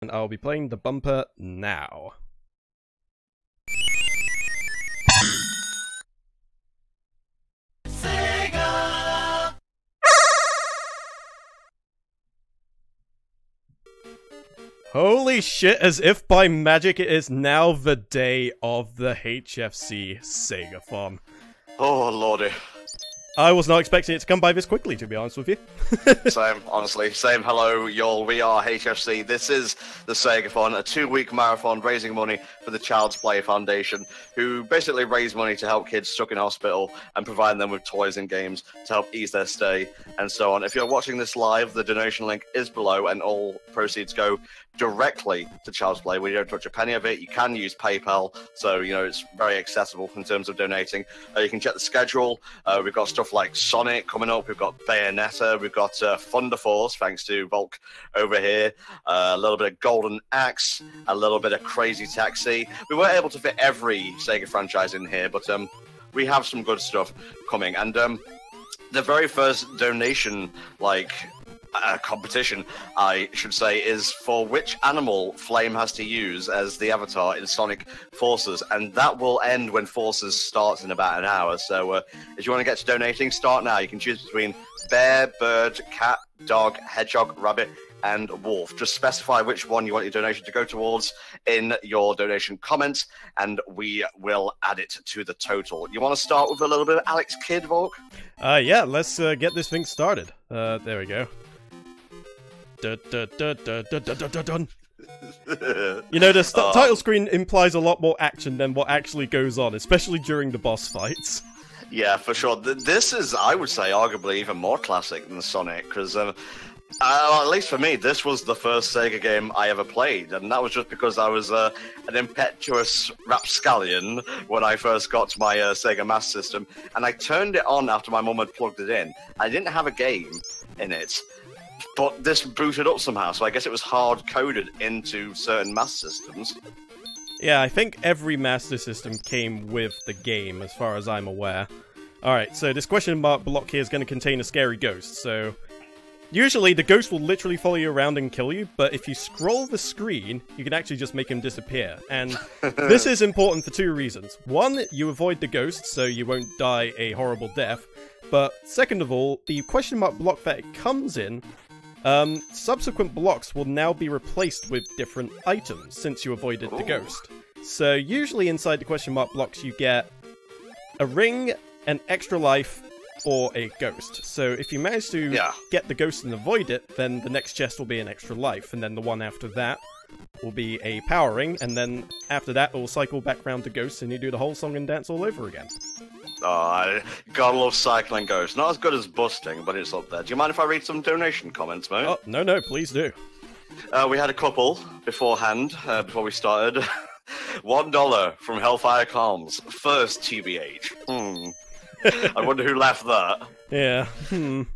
And I'll be playing the bumper now. SEGA! Holy shit, as if by magic it is now the day of the HFC SEGAthon. Oh, lordy. I was not expecting it to come by this quickly, to be honest with you. Same, honestly. Same. Hello, y'all. We are HFC. This is the SEGAthon, a 2-week marathon raising money for the Child's Play Foundation, who basically raise money to help kids stuck in hospital and provide them with toys and games to help ease their stay and so on. If you're watching this live, the donation link is below and all proceeds go directly to Child's Play. We don't touch a penny of it. You can use PayPal, so, you know, it's very accessible in terms of donating. You can check the schedule. We've got stuff like Sonic coming up. We've got Bayonetta. We've got Thunder Force, thanks to Volk over here. A little bit of Golden Axe. A little bit of Crazy Taxi. We weren't able to fit every Sega franchise in here, but we have some good stuff coming. And the very first donation, competition, I should say, is for which animal Flame has to use as the avatar in Sonic Forces, and that will end when Forces starts in about an hour. So if you want to get to donating, start now. You can choose between bear, bird, cat, dog, hedgehog, rabbit, and wolf. Just specify which one you want your donation to go towards in your donation comments, and we will add it to the total. You want to start with a little bit of Alex Kidd, Volk? Yeah, let's get this thing started. There we go. Dun, dun, dun, dun, dun, dun, dun, dun. You know, the title screen implies a lot more action than what actually goes on, especially during the boss fights. Yeah, for sure. This is, I would say, arguably even more classic than Sonic, because at least for me, this was the first Sega game I ever played, and that was just because I was an impetuous rapscallion when I first got to my Sega Master System, and I turned it on after my mum had plugged it in. I didn't have a game in it, but this booted up somehow, so I guess it was hard-coded into certain Master Systems. Yeah, I think every Master System came with the game, as far as I'm aware. Alright, so this question mark block here is going to contain a scary ghost, so... Usually, the ghost will literally follow you around and kill you, but if you scroll the screen, you can actually just make him disappear. And this is important for two reasons. One, you avoid the ghost, so you won't die a horrible death. But second of all, the question mark block that it comes in, subsequent blocks will now be replaced with different items, since you avoided the ghost. So usually inside the question mark blocks you get a ring, an extra life, or a ghost. So if you manage to get the ghost and avoid it, then the next chest will be an extra life, and then the one after that will be a power ring, and then after that it will cycle back round to ghosts and you do the whole song and dance all over again. Oh, I gotta love cycling ghosts. Not as good as busting, but it's up there. Do you mind if I read some donation comments, mate? Oh, no, please do. We had a couple beforehand, before we started. $1 from Hellfire Calms. First TBH. I wonder who left that. Yeah. Then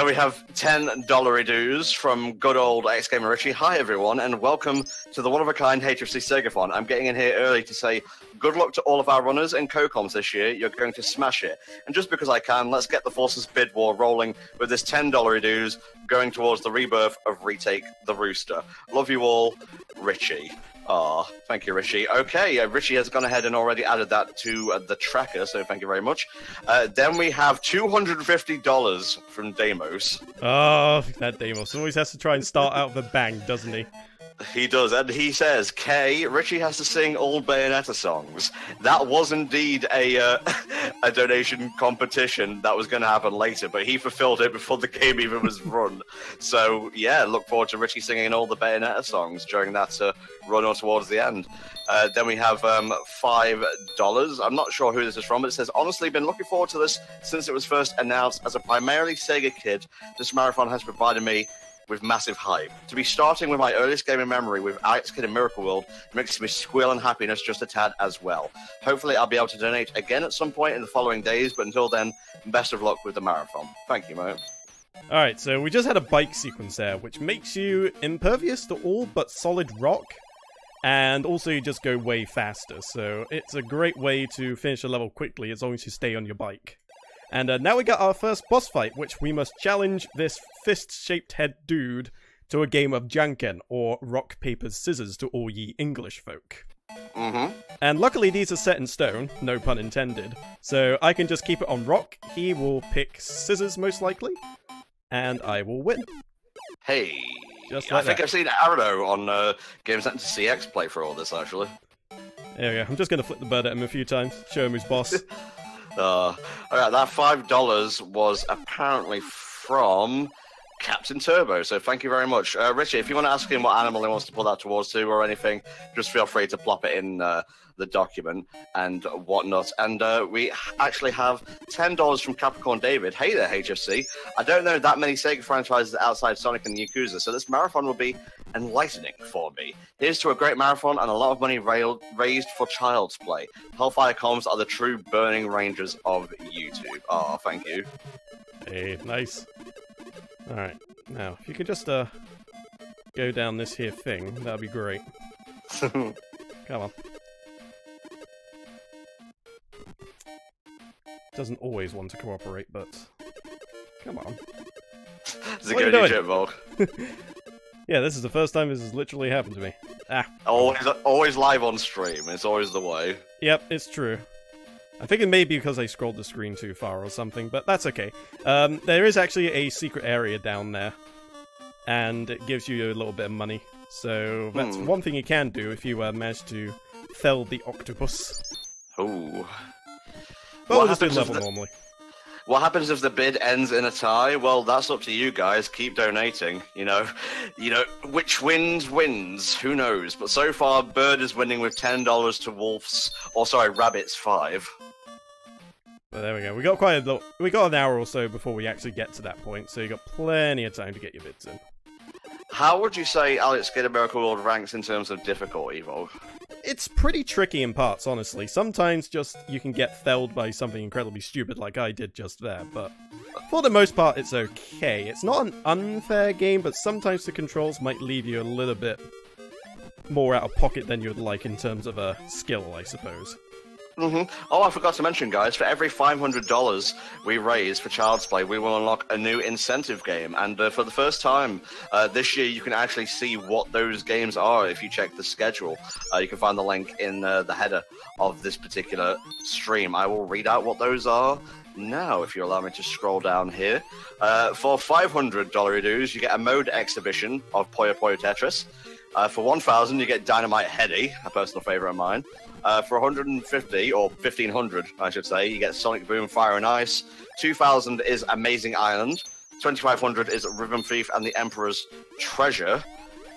we have $10 dues from good old X-Gamer Richie. Hi everyone, and welcome to the one-of-a-kind HFC SEGAthon. I'm getting in here early to say good luck to all of our runners and co-coms this year. You're going to smash it. And just because I can, let's get the Forces bid war rolling with this $10 dues going towards the rebirth of Retake the Rooster. Love you all, Richie. Ah, thank you, Richie. Okay, Richie has gone ahead and already added that to the tracker, so thank you very much. Then we have $250 from Deimos. Oh, that Deimos always has to try and start out with a bang, doesn't he? He does, and he says, K, Richie has to sing all Bayonetta songs. That was indeed a donation competition that was going to happen later, but he fulfilled it before the game even was run. So, yeah, look forward to Richie singing all the Bayonetta songs during that run or towards the end. Then we have $5. I'm not sure who this is from, but it says, honestly, been looking forward to this since it was first announced. As a primarily Sega kid, this marathon has provided me with massive hype. To be starting with my earliest gaming memory with Alex Kidd in Miracle World makes me squeal in happiness just a tad as well. Hopefully I'll be able to donate again at some point in the following days, but until then, best of luck with the marathon. Thank you, mate. Alright, so we just had a bike sequence there, which makes you impervious to all but solid rock, and also you just go way faster, so it's a great way to finish a level quickly as long as you stay on your bike. And now we got our first boss fight, which we must challenge this fist-shaped head dude to a game of janken, or rock, paper, scissors to all ye English folk. And luckily these are set in stone, no pun intended, so I can just keep it on rock, he will pick scissors most likely, and I will win. Hey, Just like I think that. I've seen Ardo on Game Center CX play for all this, actually. There we go, I'm just going to flip the bird at him a few times, show him who's boss. Alright, that $5 was apparently from Captain Turbo, so thank you very much. Richie, if you want to ask him what animal he wants to put that towards to or anything, just feel free to plop it in the document and whatnot. And we actually have $10 from Capricorn David. Hey there, HFC. I don't know that many Sega franchises outside Sonic and Yakuza, so this marathon will be enlightening for me. Here's to a great marathon and a lot of money raised for child's play. Hellfire Comms are the true burning rangers of YouTube. Oh, thank you. Hey, nice. Alright, now, if you could just go down this here thing, that'd be great. Come on. Doesn't always want to cooperate, but... Come on. Is it good, you Volk? Yeah, this is the first time this has literally happened to me. Ah. Always live on stream, it's always the way. Yep, it's true. I think it may be because I scrolled the screen too far or something, but that's okay. There is actually a secret area down there, and it gives you a little bit of money. So that's one thing you can do if you manage to fell the octopus. Ooh. But we'll just do level normally. What happens if the bid ends in a tie? Well, that's up to you guys. Keep donating. You know, which wins. Who knows? But so far, Bird is winning with $10 to Wolf's, or sorry, Rabbit's 5. But there we go. We got quite a lot. We got an hour or so before we actually get to that point, so you got plenty of time to get your bids in. How would you say Alex Skinner Miracle World ranks in terms of difficulty, Evo? It's pretty tricky in parts, honestly. Sometimes just you can get felled by something incredibly stupid like I did just there, but for the most part it's okay. It's not an unfair game, but sometimes the controls might leave you a little bit more out of pocket than you'd like in terms of a skill, I suppose. Oh, I forgot to mention, guys, for every $500 we raise for Child's Play, we will unlock a new incentive game. And for the first time this year, you can actually see what those games are if you check the schedule. You can find the link in the header of this particular stream. I will read out what those are now, if you allow me to scroll down here. For $500 dues, you get a mode exhibition of Puyo Puyo Tetris. For $1,000, you get Dynamite Heady, a personal favorite of mine. For $150, or $1,500, I should say, you get Sonic Boom, Fire and Ice. $2,000 is Amazing Island. $2,500 is Rhythm Thief and the Emperor's Treasure.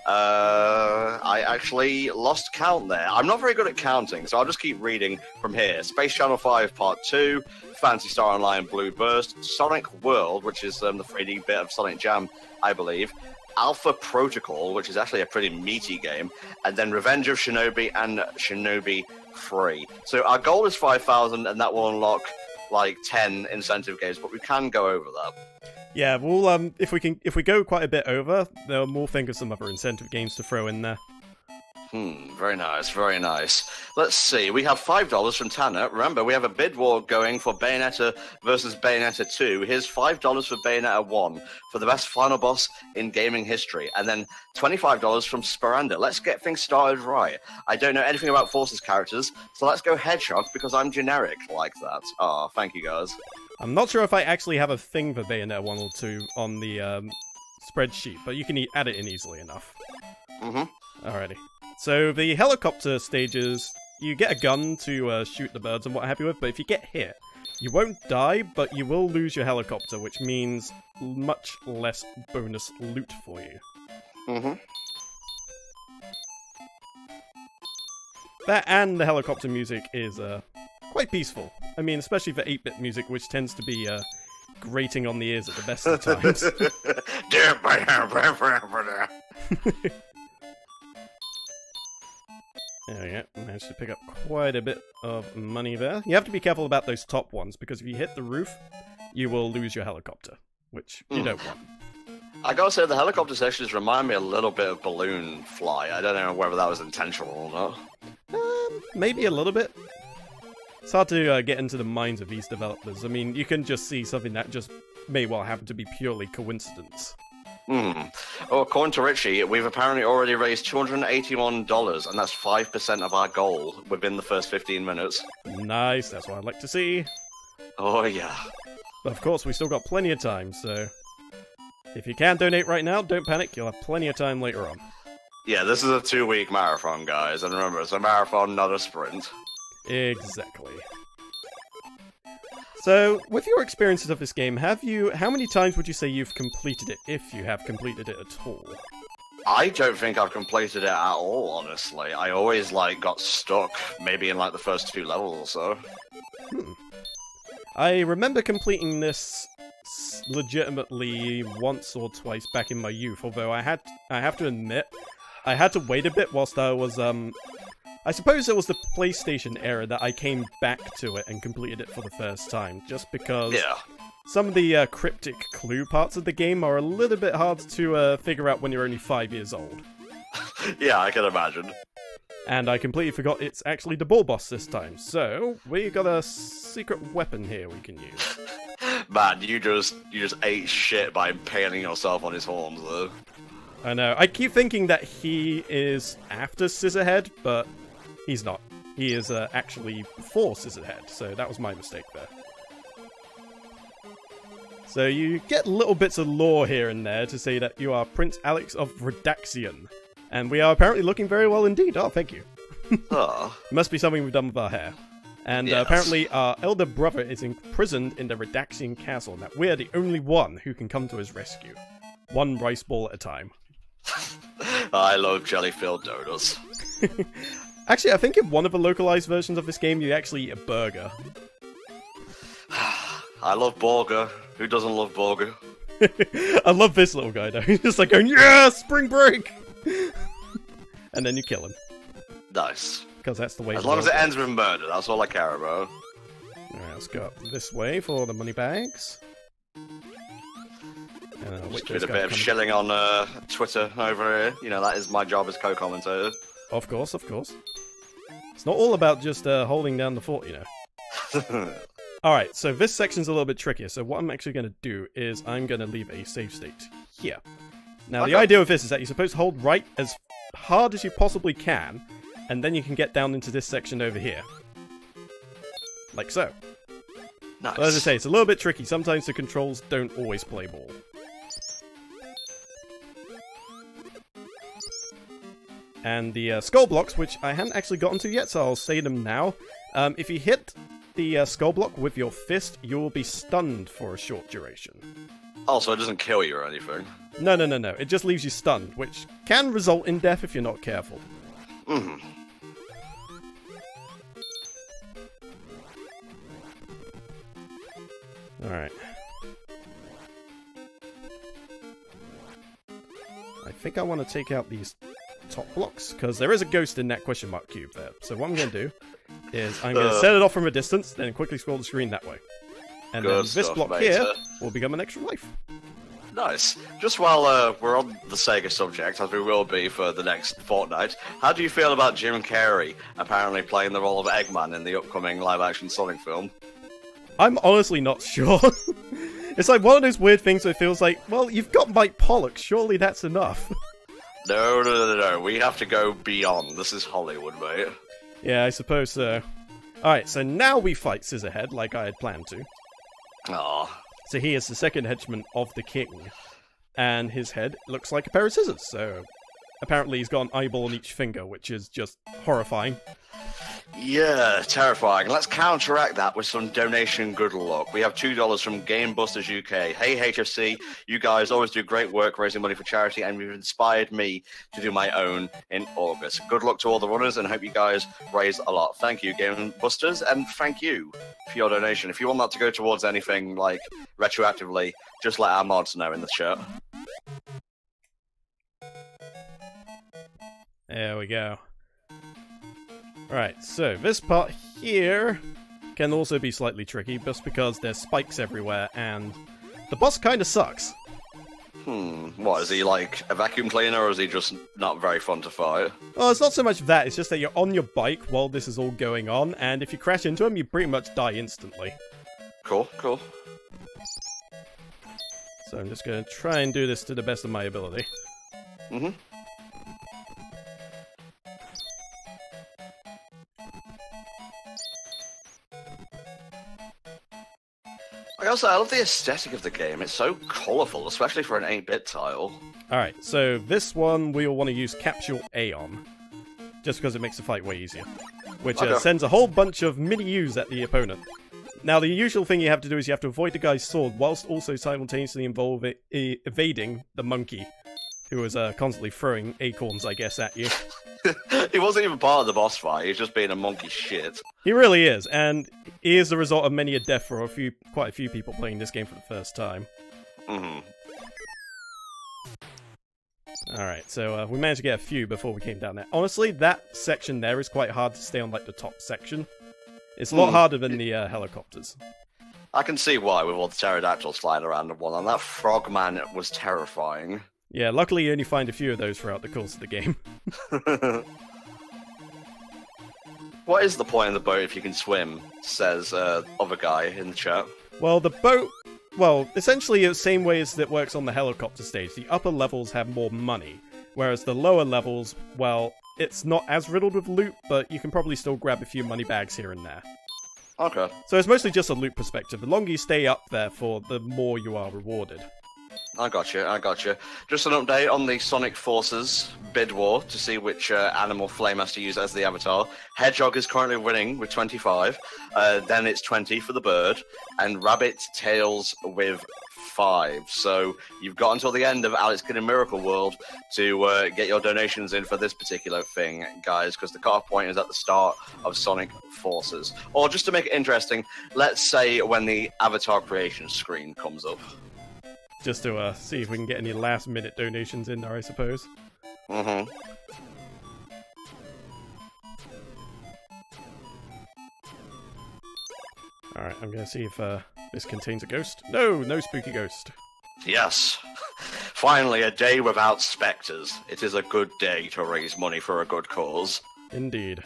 I actually lost count there. I'm not very good at counting, so I'll just keep reading from here. Space Channel 5 Part 2, Fantasy Star Online Blue Burst, Sonic World, which is the 3D bit of Sonic Jam, I believe. Alpha Protocol, which is actually a pretty meaty game, and then Revenge of Shinobi and Shinobi 3. So our goal is 5,000, and that will unlock like 10 incentive games, but we can go over that. Yeah, we'll if we go quite a bit over, then we'll think of some other incentive games to throw in there. Very nice, very nice. Let's see, we have $5 from Tanner. Remember, we have a bid war going for Bayonetta versus Bayonetta 2. Here's $5 for Bayonetta 1 for the best final boss in gaming history. And then $25 from Sparanda. Let's get things started right. I don't know anything about Force's characters, so let's go Hedgehog because I'm generic like that. Oh, thank you guys. I'm not sure if I actually have a thing for Bayonetta 1 or 2 on the spreadsheet, but you can add it in easily enough. Alrighty. So the helicopter stages, you get a gun to shoot the birds and what have you with, but if you get hit, you won't die, but you will lose your helicopter, which means much less bonus loot for you. That and the helicopter music is quite peaceful. I mean, especially for 8-bit music, which tends to be grating on the ears at the best of times. There we go, managed to pick up quite a bit of money there. You have to be careful about those top ones, because if you hit the roof, you will lose your helicopter, which you don't want. I gotta say, the helicopter sections remind me a little bit of Balloon Fly. I don't know whether that was intentional or not. Maybe a little bit. It's hard to get into the minds of these developers. I mean, you can just see something that just may well happen to be purely coincidence. Oh, according to Richie, we've apparently already raised $281, and that's 5% of our goal within the first 15 minutes. Nice, that's what I'd like to see. Oh, yeah. But of course, we still got plenty of time, so... if you can't donate right now, don't panic, you'll have plenty of time later on. Yeah, this is a 2-week marathon, guys, and remember, it's a marathon, not a sprint. Exactly. So, with your experiences of this game, how many times would you say you've completed it, if you have completed it at all? I don't think I've completed it at all, honestly. I always, got stuck, maybe in, the first 2 levels or so. I remember completing this legitimately once or twice back in my youth, although I have to admit, I had to wait a bit whilst I was, I suppose it was the PlayStation era that I came back to it and completed it for the first time, just because some of the cryptic clue parts of the game are a little bit hard to figure out when you're only 5 years old. Yeah, I can imagine. And I completely forgot it's actually the ball boss this time, so we got a secret weapon here we can use. Man, you just ate shit by impaling yourself on his horns, though. I know. I keep thinking that he is after Scissorhead, but he's not. He is actually before Scissorhead, so that was my mistake there. So you get little bits of lore here and there to say that you are Prince Alex of Redaxion. And we are apparently looking very well indeed. Oh, thank you. Must be something we've done with our hair. And apparently our elder brother is imprisoned in the Redaxion castle, and that we're the only one who can come to his rescue. One rice ball at a time. I love jelly-filled donuts. Actually, I think in one of the localized versions of this game, you actually eat a burger. I love burger. Who doesn't love burger? I love this little guy, though. He's just like going, yeah, spring break! And then you kill him. Nice. Because that's the way. As long as it ends with murder, that's all I care about. Alright, let's go up this way for the money bags. Just did a bit of shilling on Twitter over here. You know, that is my job as co-commentator. Of course, of course. It's not all about just holding down the fort, you know. Alright, so this section's a little bit trickier, so what I'm actually going to do is I'm going to leave a save state here. Now, the idea of this is that you're supposed to hold right as hard as you possibly can, and then you can get down into this section over here. Like so. Nice. But as I say, it's a little bit tricky. Sometimes the controls don't always play ball. And the skull blocks, which I hadn't actually gotten to yet, so I'll say them now. If you hit the skull block with your fist, you will be stunned for a short duration. Also, it doesn't kill you or anything. No. It just leaves you stunned, which can result in death if you're not careful. Alright. I think I want to take out these top blocks, because there is a ghost in that question mark cube there. So what I'm going to do is I'm going to set it off from a distance, then quickly scroll the screen that way. And then this block here will become an extra life. Nice. Just while we're on the Sega subject, as we will be for the next fortnight, how do you feel about Jim Carrey apparently playing the role of Eggman in the upcoming live-action Sonic film? I'm honestly not sure. It's like one of those weird things where it feels like, well, you've got Mike Pollock, surely that's enough. No. We have to go beyond. This is Hollywood, mate. Yeah, I suppose so. Alright, so now we fight Scissorhead, like I had planned to. Aww. So he is the second henchman of the king. And his head looks like a pair of scissors, so... apparently he's got an eyeball on each finger, which is just horrifying. Yeah, terrifying. Let's counteract that with some donation good luck. We have $2 from Game Busters UK. Hey HFC, you guys always do great work raising money for charity, and you've inspired me to do my own in August. Good luck to all the runners, and hope you guys raise a lot. Thank you, Game Busters, and thank you for your donation. If you want that to go towards anything, like, retroactively, just let our mods know in the chat. There we go. Right, so this part here can also be slightly tricky, just because there's spikes everywhere, and the boss kind of sucks. What, is he like a vacuum cleaner, or is he just not very fun to fight? Well, it's not so much that, it's just that you're on your bike while this is all going on, and if you crash into him, you pretty much die instantly. Cool. So I'm just going to try and do this to the best of my ability. Mm-hmm. I love the aesthetic of the game. It's so colourful, especially for an 8-bit tile. Alright, so this one we'll want to use Capsule A on, just because it makes the fight way easier. Which sends a whole bunch of mini-U's at the opponent. Now, the usual thing you have to do is you have to avoid the guy's sword, whilst also simultaneously evading the monkey, who is constantly throwing acorns, I guess, at you. He wasn't even part of the boss fight, he's just being a monkey shit. He really is, and he is the result of many a death for quite a few people playing this game for the first time. Mm-hmm. Alright, so we managed to get a few before we came down there. Honestly, that section there is quite hard to stay on, like, the top section. It's a lot harder than the helicopters. I can see why, with all the pterodactyls flying around and whatnot. That frogman was terrifying. Yeah, luckily you only find a few of those throughout the course of the game. What is the point of the boat if you can swim, says other guy in the chat. Well, the boat... Well, essentially the same way as it works on the helicopter stage. The upper levels have more money, whereas the lower levels, well, it's not as riddled with loot, but you can probably still grab a few money bags here and there. Okay. So it's mostly just a loot perspective. The longer you stay up there for, the more you are rewarded. I got you. Just an update on the Sonic Forces bid war to see which animal Flame has to use as the avatar. Hedgehog is currently winning with 25, then it's 20 for the bird, and Rabbit Tails with 5. So you've got until the end of Alex Kidd in Miracle World to get your donations in for this particular thing, guys, because the cut-off point is at the start of Sonic Forces. Or just to make it interesting, let's say when the avatar creation screen comes up. Just to see if we can get any last-minute donations in there, I suppose. Mm-hmm. Alright, I'm gonna see if this contains a ghost. No, no spooky ghost. Yes. Finally, a day without spectres. It is a good day to raise money for a good cause. Indeed.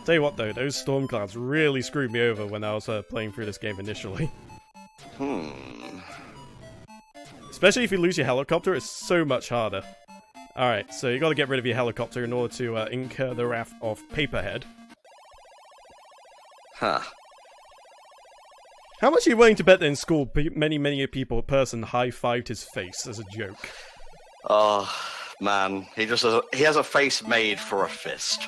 Tell you what though, those storm clouds really screwed me over when I was playing through this game initially. Especially if you lose your helicopter, it's so much harder. Alright, so you gotta get rid of your helicopter in order to incur the wrath of Paperhead. Huh. How much are you willing to bet that in school many a person high-fived his face as a joke? Oh, man. He has a face made for a fist.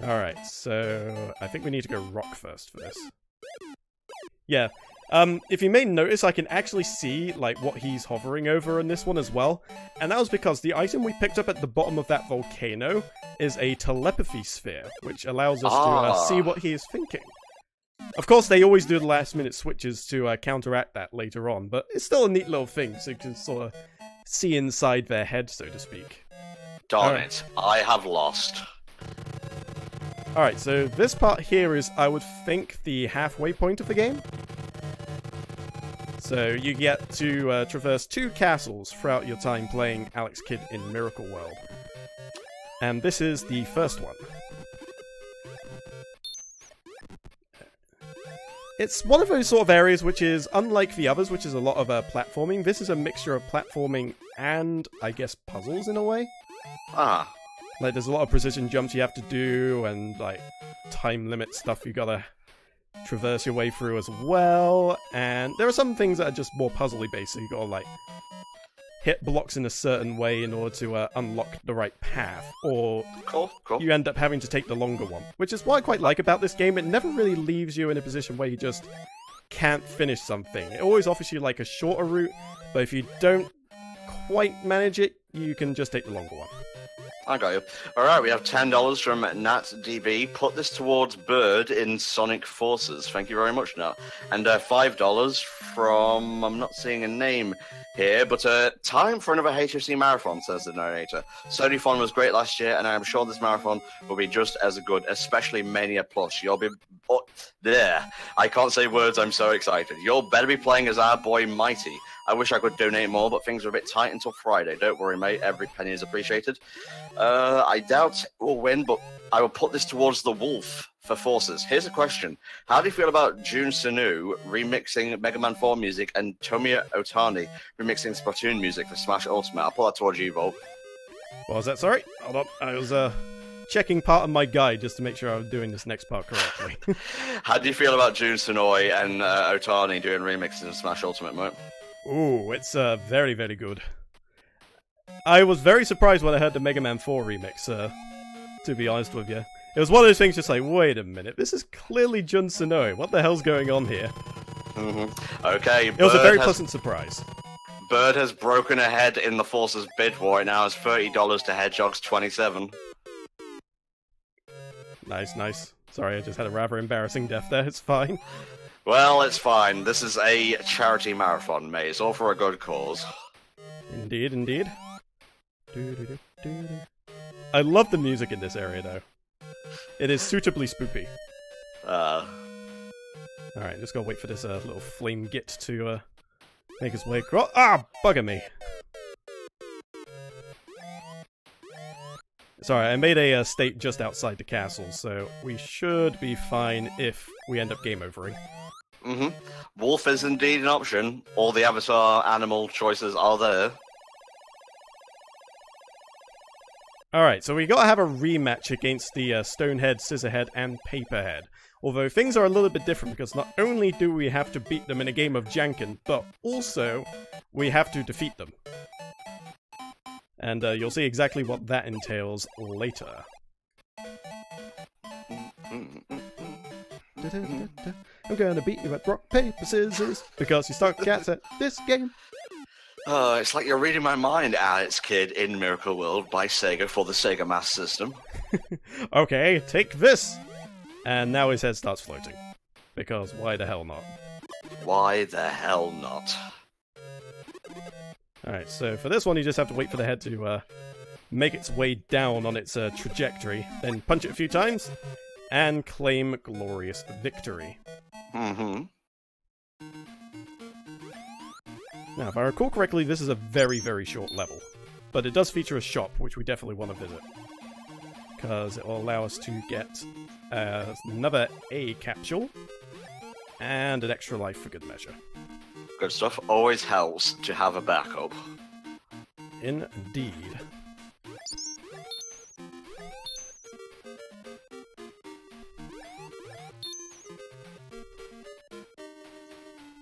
Alright, so I think we need to go rock first for this. Yeah, if you may notice, I can actually see, like, what he's hovering over in this one as well. And that was because the item we picked up at the bottom of that volcano is a telepathy sphere, which allows us to see what he is thinking. Of course, they always do the last-minute switches to counteract that later on, but it's still a neat little thing, so you can sort of see inside their head, so to speak. Darn it, I have lost. Alright, so this part here is, I would think, the halfway point of the game. So you get to traverse 2 castles throughout your time playing Alex Kidd in Miracle World. And this is the first one. It's one of those sort of areas which is, unlike the others, which is a lot of platforming, this is a mixture of platforming and, I guess, puzzles in a way. Ah. Like, there's a lot of precision jumps you have to do, and, like, time limit stuff you gotta traverse your way through as well, and there are some things that are just more puzzly based, so you gotta, like, hit blocks in a certain way in order to unlock the right path, or cool. You end up having to take the longer one. Which is what I quite like about this game, it never really leaves you in a position where you just can't finish something. It always offers you, like, a shorter route, but if you don't quite manage it, you can just take the longer one. I got you. Alright, we have $10 from NatDB. Put this towards Bird in Sonic Forces. Thank you very much, Nat. And $5 from... I'm not seeing a name here, but time for another HFC Marathon, says the narrator. SEGAthon was great last year, and I am sure this marathon will be just as good, especially Mania Plus. You'll be... Oh, there. I can't say words, I'm so excited. You'll better be playing as our boy Mighty. I wish I could donate more, but things are a bit tight until Friday. Don't worry, mate. Every penny is appreciated. I doubt we'll win, but I will put this towards the Wolf. for Forces. Here's a question. How do you feel about Jun Sunu remixing Mega Man 4 music and Tomiya Otani remixing Splatoon music for Smash Ultimate? I'll pull that towards you, Volk. What was that? Sorry? Hold on. I was checking part of my guide just to make sure I was doing this next part correctly. How do you feel about Jun Sunu and Otani doing remixes of Smash Ultimate, mate? Ooh, it's very, very good. I was very surprised when I heard the Mega Man 4 remix, to be honest with you. It was one of those things just like, wait a minute, this is clearly Jun Senoue. What the hell's going on here? Okay, it was a very pleasant surprise. Bird has broken ahead in the Forces bid war. It now is $30 to Hedgehog's 27. Nice, nice. Sorry, I just had a rather embarrassing death there. It's fine. Well, it's fine. This is a charity marathon, mate. It's all for a good cause. Indeed, indeed. I love the music in this area, though. It is suitably spoopy. Alright, just gotta wait for this little flame git to make his way across. Ah! Bugger me! Sorry, I made a state just outside the castle, so we should be fine if we end up game overing. Wolf is indeed an option. All the avatar animal choices are there. Alright, so we gotta have a rematch against the Stonehead, Scissorhead, and Paperhead. Although things are a little bit different because not only do we have to beat them in a game of Janken, but also we have to defeat them. And you'll see exactly what that entails later. I'm gonna beat you at rock, paper, scissors because you start cats at this game. It's like you're reading my mind, Alex Kidd in Miracle World by Sega for the Sega Master System. Okay, take this! And now his head starts floating. Because why the hell not? Why the hell not? Alright, so for this one you just have to wait for the head to make its way down on its trajectory, then punch it a few times, and claim glorious victory. Now, if I recall correctly, this is a very, very short level. But it does feature a shop, which we definitely want to visit. Because it will allow us to get another A capsule, and an extra life for good measure. Good stuff. Always helps to have a backup. Indeed.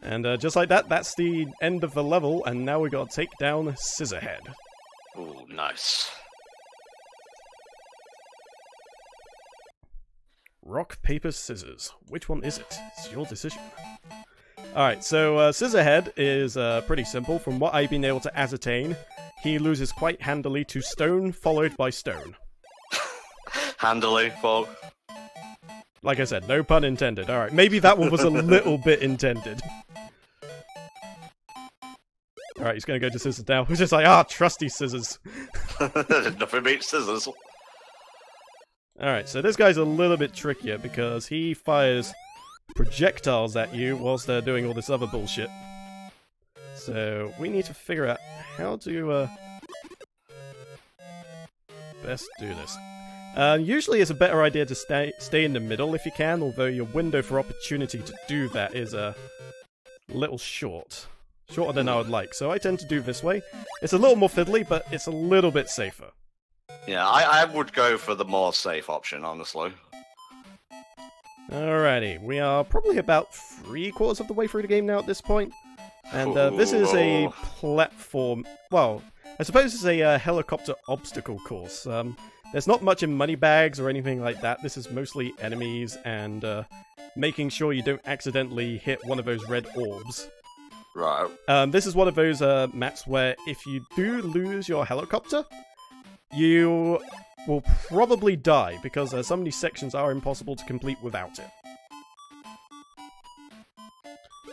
And just like that, that's the end of the level, and now we gotta take down Scissorhead. Ooh, nice. Rock, paper, scissors. Which one is it? It's your decision. Alright, so Scissorhead is pretty simple. From what I've been able to ascertain, he loses quite handily to stone, followed by stone. Handily, folk. Like I said, no pun intended. Alright, maybe that one was a little bit intended. Alright, he's gonna go to scissors now. He's just like, trusty scissors. Nothing beats scissors. Alright, so this guy's a little bit trickier because he fires projectiles at you whilst they're doing all this other bullshit. So we need to figure out how to best do this. Usually it's a better idea to stay in the middle if you can, although your window for opportunity to do that is a little short. Shorter than I would like, so I tend to do this way. It's a little more fiddly, but it's a little bit safer. Yeah, I would go for the more safe option, honestly. Alrighty, we are probably about 3/4 of the way through the game now at this point. And this is a platform... Well, I suppose it's a helicopter obstacle course. There's not much in money bags or anything like that. This is mostly enemies and making sure you don't accidentally hit one of those red orbs. Right. This is one of those maps where if you do lose your helicopter, you will probably die, because some of these sections are impossible to complete without it.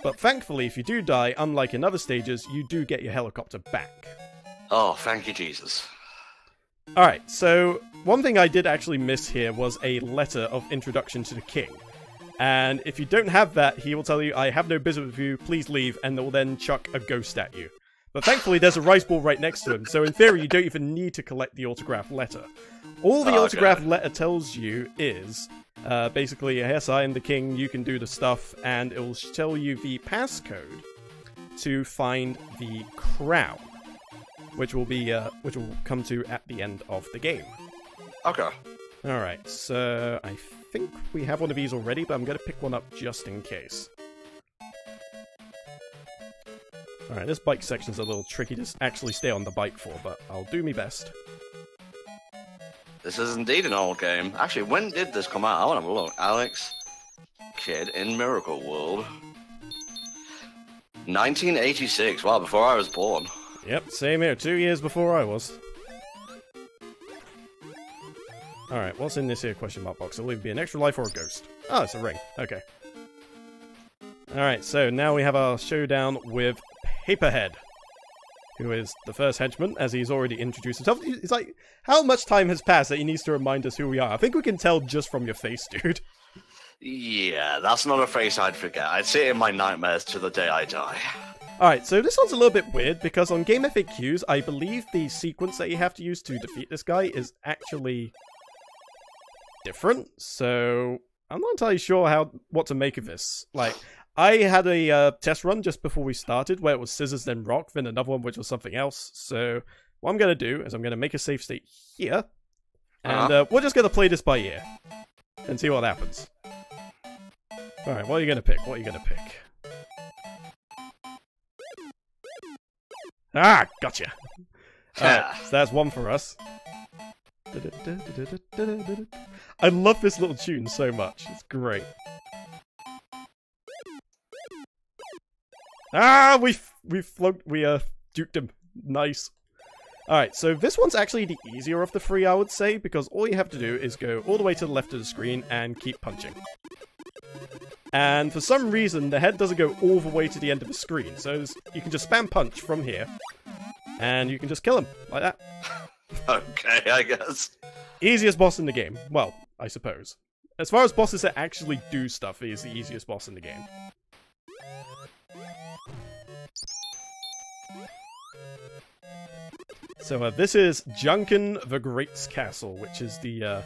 But thankfully, if you do die, unlike in other stages, you do get your helicopter back. Oh, thank you, Jesus. Alright, so one thing I did actually miss here was a letter of introduction to the king. And if you don't have that, he will tell you, I have no business with you, please leave, and will then chuck a ghost at you. But thankfully there's a rice ball right next to him, so in theory you don't even need to collect the autograph letter. All the Okay. autograph letter tells you is basically, yes, I am the king, you can do the stuff, and it will tell you the passcode to find the crown, which will come to at the end of the game. Okay. Alright, so I think we have one of these already, but I'm going to pick one up just in case. Alright, this bike section's a little tricky to actually stay on the bike for, but I'll do my best. This is indeed an old game. Actually, when did this come out? I want to have a look. Alex Kidd in Miracle World. 1986. Wow, before I was born. Yep, same here. 2 years before I was. Alright, what's in this here question mark box? It'll either be an extra life or a ghost. Oh, it's a ring. Okay. Alright, so now we have our showdown with Paperhead, who is the first henchman, as he's already introduced himself. It's like, how much time has passed that he needs to remind us who we are? I think we can tell just from your face, dude. Yeah, that's not a face I'd forget. I'd see it in my nightmares to the day I die. Alright, so this one's a little bit weird, because on Game FAQs, I believe the sequence that you have to use to defeat this guy is actually different, so I'm not entirely sure what to make of this. Like, I had a test run just before we started, where it was scissors then rock, then another one which was something else, so what I'm going to do is I'm going to make a save state here, and we're just going to play this by ear, and see what happens. Alright, what are you going to pick? What are you going to pick? Ah, gotcha! Alright, so that's one for us. I love this little tune so much. It's great. Ah, we duped him. Nice. Alright, so this one's actually the easier of the three, I would say, because all you have to do is go all the way to the left of the screen and keep punching. And for some reason, the head doesn't go all the way to the end of the screen, so you can just spam punch from here, and you can just kill him, like that. Okay, I guess. Easiest boss in the game. Well, I suppose. As far as bosses that actually do stuff, he is the easiest boss in the game. So this is Junkin the Great's Castle, which is the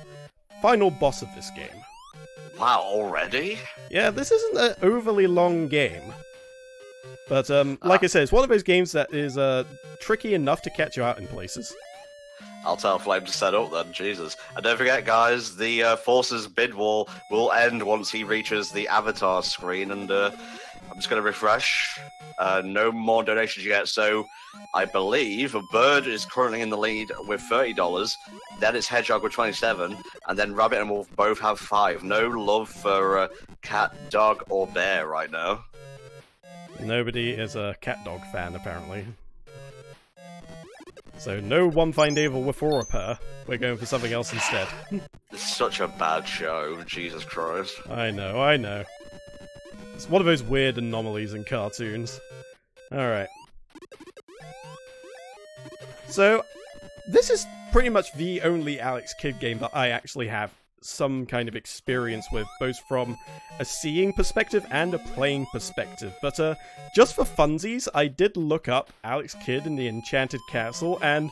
final boss of this game. Wow, already? Yeah, this isn't an overly long game. But like I said, it's one of those games that is tricky enough to catch you out in places. I'll tell Flame to set up then, Jesus. And don't forget, guys, the Force's bid wall will end once he reaches the avatar screen, and I'm just going to refresh. No more donations yet, so I believe Bird is currently in the lead with $30, then it's Hedgehog with 27, and then Rabbit and Wolf both have 5. No love for cat, dog, or bear right now. Nobody is a cat-dog fan, apparently. So no One Fine Day with or a pair. We're going for something else instead. It's such a bad show, Jesus Christ. I know, I know. It's one of those weird anomalies in cartoons. Alright. So, this is pretty much the only Alex Kidd game that I actually have some kind of experience with, both from a seeing perspective and a playing perspective. But just for funsies, I did look up Alex Kidd in the Enchanted Castle, and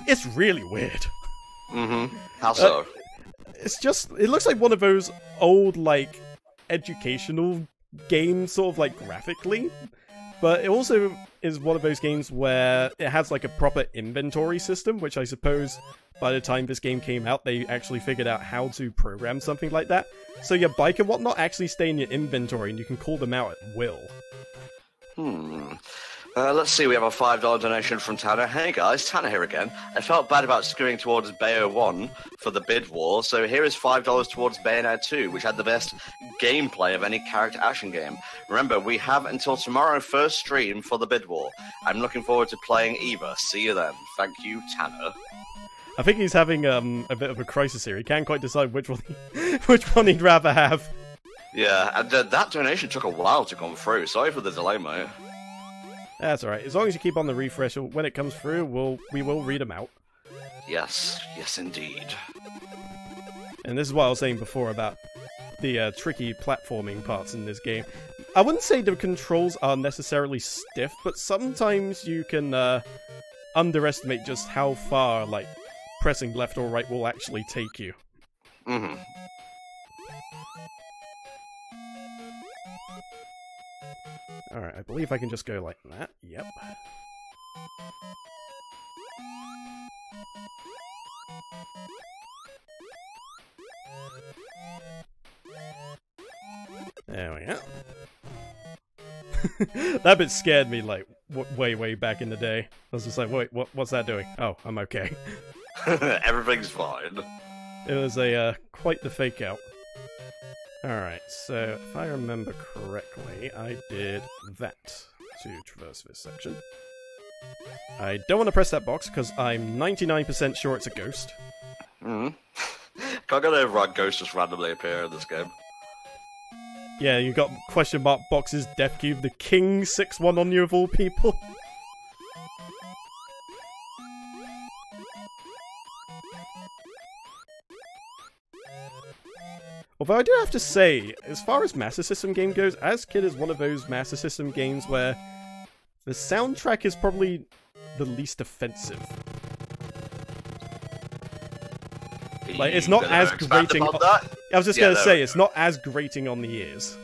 it's really weird. Mm-hmm. How so? It's just, it looks like one of those old, like, educational games, sort of like graphically. But it also is one of those games where it has like a proper inventory system, which I suppose by the time this game came out, they actually figured out how to program something like that. So your bike and whatnot actually stay in your inventory, and you can call them out at will. Let's see, we have a $5 donation from Tanner. Hey guys, Tanner here again. I felt bad about skewing towards Bayo 1 for the bid war, so here is $5 towards Bayonetta 2, which had the best gameplay of any character action game. Remember, we have until tomorrow first stream for the bid war. I'm looking forward to playing Eva. See you then. Thank you, Tanner. I think he's having a bit of a crisis here. He can't quite decide which one he'd rather have. Yeah, and that donation took a while to come through. Sorry for the delay, mate. That's alright. As long as you keep on the refresh, when it comes through, we will read them out. Yes, yes indeed. And this is what I was saying before about the tricky platforming parts in this game. I wouldn't say the controls are necessarily stiff, but sometimes you can underestimate just how far, like, pressing left or right will actually take you. Mm-hmm. Alright, I believe I can just go like that. Yep. There we go. That bit scared me, like, way back in the day. I was just like, wait, what's that doing? Oh, I'm okay. Everything's fine. It was a, quite the fake out. Alright, so if I remember correctly, I did that to traverse this section. I don't want to press that box because I'm 99% sure it's a ghost. Mm-hmm. Can't get over how ghosts just randomly appear in this game. Yeah, you got question mark boxes, Death Cube, the King 6-1 on you of all people. Although I do have to say, as far as Master System game goes, As Kid is one of those Master System games where the soundtrack is probably the least offensive. Like, it's not as grating. I was just gonna say, it's not as grating on the ears.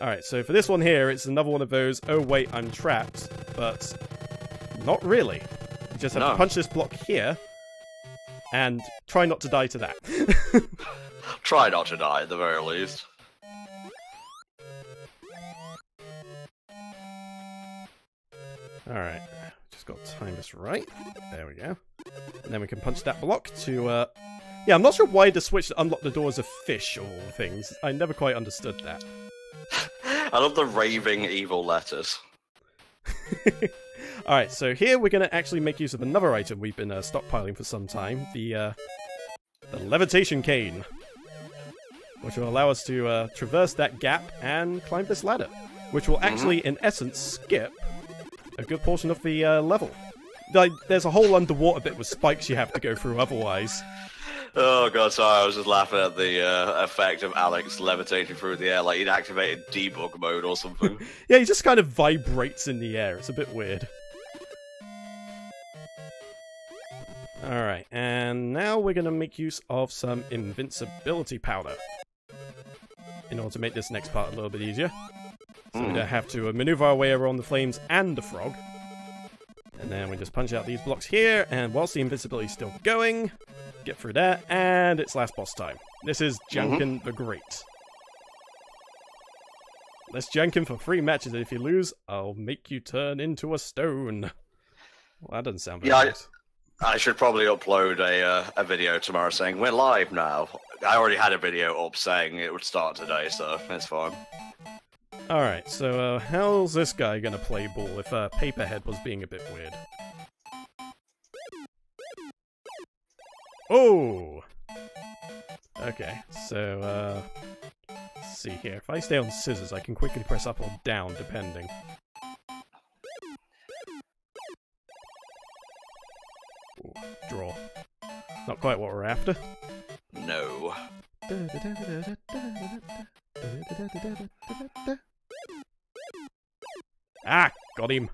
Alright, so for this one here, it's another one of those, oh wait, I'm trapped, but not really. You just have to punch this block here, and try not to die to that. Try not to die, at the very least. Alright, just got to time this right. There we go. And then we can punch that block to, yeah, I'm not sure why the switch to unlock the door is a fish or things. I never quite understood that. I love the raving evil letters. Alright, so here we're going to actually make use of another item we've been stockpiling for some time. The levitation cane. Which will allow us to traverse that gap and climb this ladder. Which will actually, in essence, skip a good portion of the level. Like, there's a whole underwater bit with spikes you have to go through otherwise. Oh god, sorry, I was just laughing at the effect of Alex levitating through the air like he'd activated debug mode or something. Yeah, he just kind of vibrates in the air. It's a bit weird. Alright, and now we're going to make use of some invincibility powder in order to make this next part a little bit easier. So we don't have to maneuver our way around the flames and the frog. And then we just punch out these blocks here, and whilst the invincibility is still going, get through that, and it's last boss time. This is Janken the Great. Let's Janken for 3 matches, and if you lose, I'll make you turn into a stone. Well, that doesn't sound very nice. I should probably upload a video tomorrow saying, we're live now. I already had a video up saying it would start today, so it's fine. Alright, so how's this guy gonna play ball if Paperhead was being a bit weird? Oh! Okay, so let's see here. If I stay on scissors, I can quickly press up or down, depending. Ooh, draw. Not quite what we're after. No. Ah! Got him!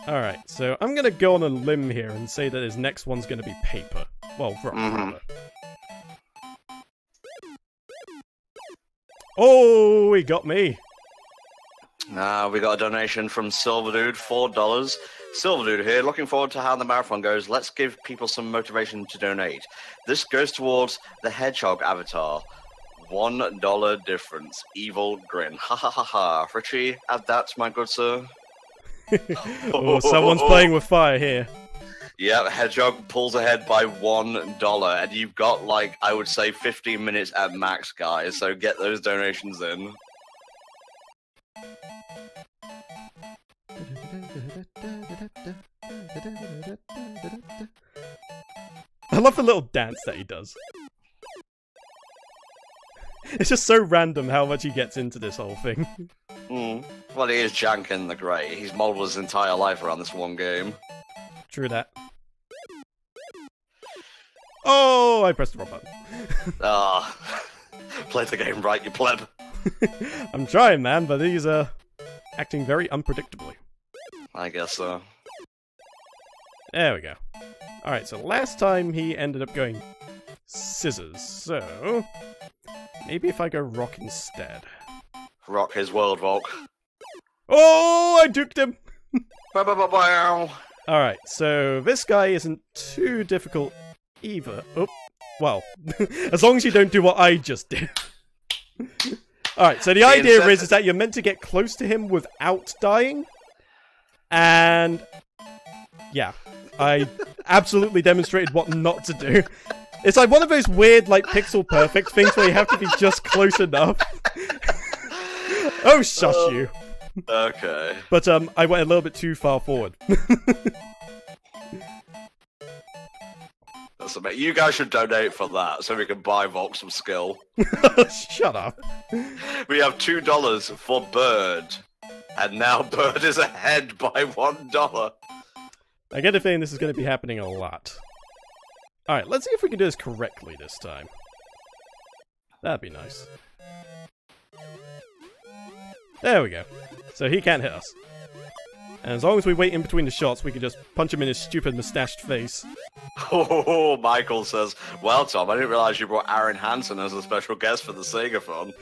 Alright, so I'm gonna go on a limb here and say that his next one's gonna be paper. Well, rock, rather. Oh, he got me! We got a donation from Silver Dude, $4. Silver Dude here, looking forward to how the marathon goes. Let's give people some motivation to donate. This goes towards the Hedgehog avatar. $1 difference. Evil grin. Ha ha ha ha. Richie, add that, my good sir. Oh, someone's playing with fire here. Yeah, Hedgehog pulls ahead by $1, and you've got, like, I would say 15 minutes at max, guys, so get those donations in. I love the little dance that he does. It's just so random how much he gets into this whole thing. Well, he is Janken the Great. He's modeled his entire life around this one game. True that. Oh, I pressed the wrong button. Play the game right, you pleb. I'm trying, man, but these are acting very unpredictably. I guess so. There we go. Alright, so last time he ended up going scissors, so maybe if I go rock instead. Rock his world, Volk. Oh, I duked him! Bow. Alright, so this guy isn't too difficult either. Oh, well, as long as you don't do what I just did. Alright, so the idea is that you're meant to get close to him without dying. And yeah, I absolutely demonstrated what not to do. It's like one of those weird, like, pixel perfect things where you have to be just close enough. Oh, shush you. Okay. But I went a little bit too far forward. That's a bit. You guys should donate for that so we can buy Volk some skill. Shut up. We have $2 for Bird. And now Bird is ahead by $1. I get a feeling this is going to be happening a lot. Alright, let's see if we can do this correctly this time. That'd be nice. There we go. So he can't hit us. And as long as we wait in between the shots, we can just punch him in his stupid mustached face. Oh, Michael says, well, Tom, I didn't realize you brought Aaron Hansen as a special guest for the SEGAthon.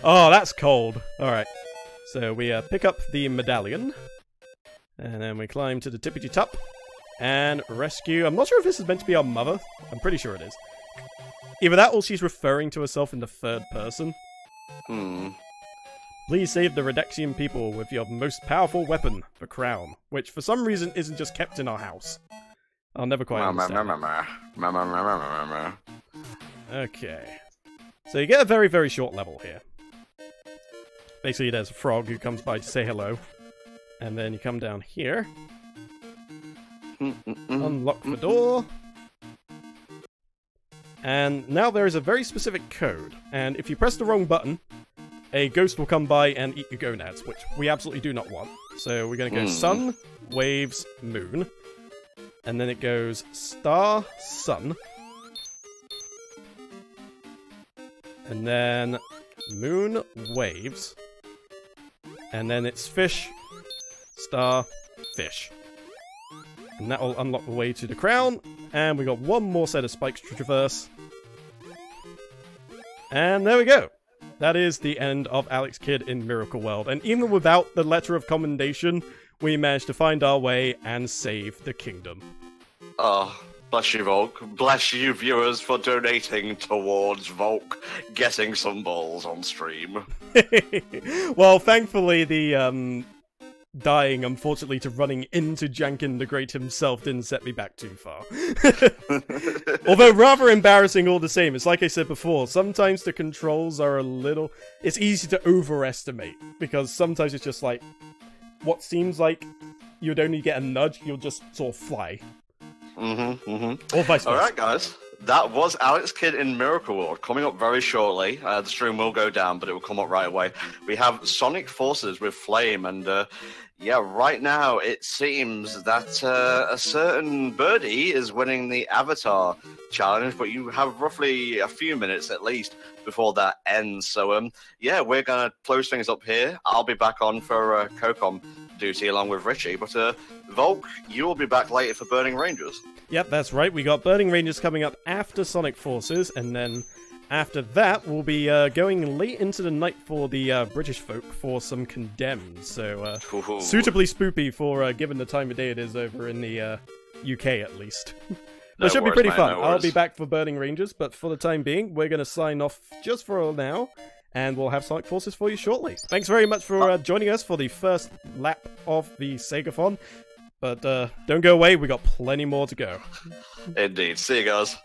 Oh, that's cold. Alright. So we pick up the medallion. And then we climb to the tippity top. And rescue. I'm not sure if this is meant to be our mother. I'm pretty sure it is. Either that or she's referring to herself in the third person. Please save the Redaxian people with your most powerful weapon, the crown, which for some reason isn't just kept in our house. I'll never quite understand. Okay. So you get a very, very short level here. Basically, there's a frog who comes by to say hello. And then you come down here. Unlock the door. And now there is a very specific code. And if you press the wrong button, a ghost will come by and eat your gonads, which we absolutely do not want. So we're going to go sun, waves, moon. And then it goes star, sun. And then moon, waves. And then it's fish, star, fish. And that will unlock the way to the crown. And we got one more set of spikes to traverse. And there we go. That is the end of Alex Kidd in Miracle World. And even without the letter of commendation, we managed to find our way and save the kingdom. Oh, bless you, Volk. Bless you, viewers, for donating towards Volk getting some balls on stream. Well, thankfully, the dying, unfortunately, to running into Jankin the Great himself didn't set me back too far. Although rather embarrassing all the same. It's like I said before, sometimes the controls are a little... It's easy to overestimate, because sometimes it's just like, what seems like you'd only get a nudge, you'll just sort of fly. Or vice versa. Alright, guys. That was Alex Kidd in Miracle World. Coming up very shortly. The stream will go down, but it will come up right away. We have Sonic Forces with Flame, and yeah, right now it seems that a certain birdie is winning the Avatar challenge, but you have roughly a few minutes at least before that ends. So, yeah, we're going to close things up here. I'll be back on for COCOM duty along with Richie, but Volk, you will be back later for Burning Rangers. Yep, that's right. We got Burning Rangers coming up after Sonic Forces, and then after that, we'll be going late into the night for the British folk for some Condemned. So, suitably spoopy for given the time of day it is over in the UK, at least. It should be pretty fun. I'll be back for Burning Rangers, but for the time being, we're going to sign off just for now, and we'll have Sonic Forces for you shortly. Thanks very much for joining us for the first lap of the SEGAthon. But don't go away, we got plenty more to go. Indeed. See you guys.